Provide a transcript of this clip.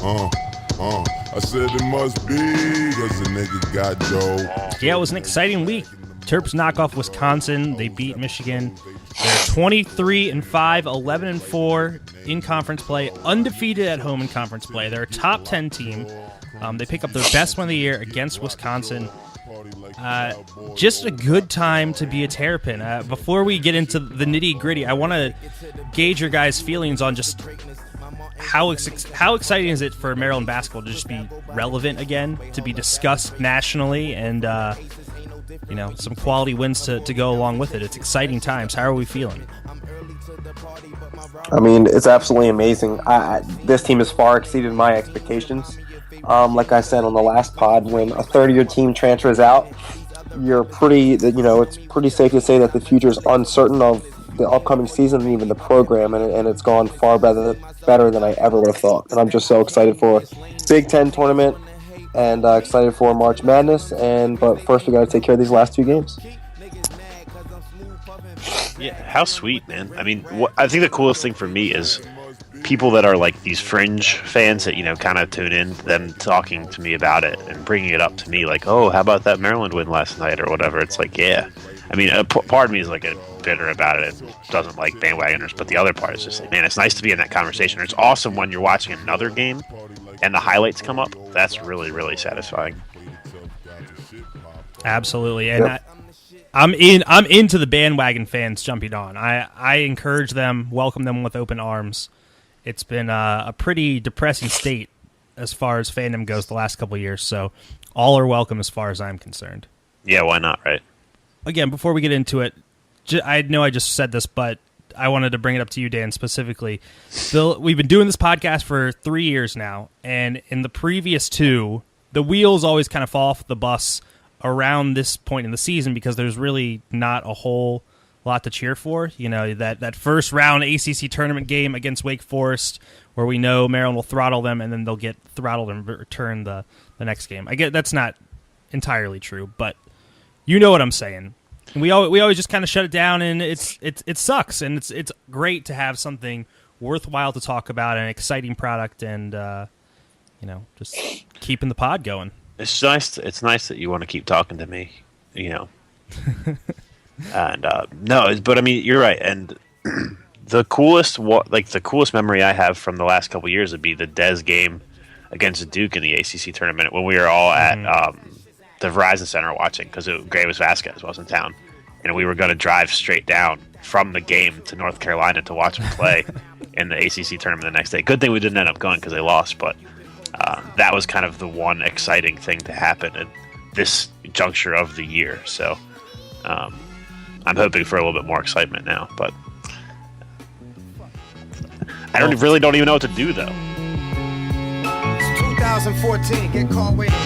I said it must be, cause the nigga got dope. Yeah, it was an exciting week. Terps knock off Wisconsin. They beat Michigan. They're 23-5, 11-4 in conference play, undefeated at home in conference play. They're a top 10 team. They pick up their best win of the year against Wisconsin. Just a good time to be a Terrapin. Before we get into the nitty-gritty, I want to gauge your guys' feelings on just how exciting is it for Maryland basketball to just be relevant again, to be discussed nationally, and some quality wins to go along with it. It's exciting times. How are we feeling? I mean, it's absolutely amazing. This team has far exceeded my expectations. Like I said on the last pod, when a third-year team transfers out, it's pretty safe to say that the future is uncertain of the upcoming season and even the program, and it's gone far better than I ever would have thought. And I'm just so excited for Big Ten tournament and excited for March Madness. But first, we got to take care of these last two games. Yeah, how sweet, man. I mean, I think the coolest thing for me is people that are like these Fringe fans that, kind of tune in, them talking to me about it and bringing it up to me like, oh, how about that Maryland win last night or whatever. It's like, yeah. I mean, part of me is like bitter about it and doesn't like bandwagoners, but the other part is just like, man, it's nice to be in that conversation. It's awesome when you're watching another game and the highlights come up. That's really, really satisfying. Absolutely. And I'm into the bandwagon fans jumping on. I encourage them, welcome them with open arms. It's been a pretty depressing state as far as fandom goes the last couple of years, so all are welcome as far as I'm concerned. Yeah, why not, right? Again, before we get into it, I know I just said this, but I wanted to bring it up to you, Dan, specifically. Bill, we've been doing this podcast for 3 years now, and in the previous 2, the wheels always kind of fall off the bus around this point in the season because there's really not a whole lot to cheer for. That first round ACC tournament game against Wake Forest where we know Maryland will throttle them and then they'll get throttled and return the next game. I get that's not entirely true, but you know what I'm saying. We always just kind of shut it down, and it sucks, and it's great to have something worthwhile to talk about, an exciting product, and just keeping the pod going. It's nice. It's nice that you want to keep talking to me, And but I mean, you're right. And the coolest memory I have from the last couple of years would be the Dez game against Duke in the ACC tournament when we were all at the Verizon Center watching because Gravis Vasquez was in town, and we were going to drive straight down from the game to North Carolina to watch him play in the ACC tournament the next day. Good thing we didn't end up going because they lost, but that was kind of the one exciting thing to happen at this juncture of the year. So I'm hoping for a little bit more excitement now, but I don't even know what to do though. It's 2014. Get called waiting.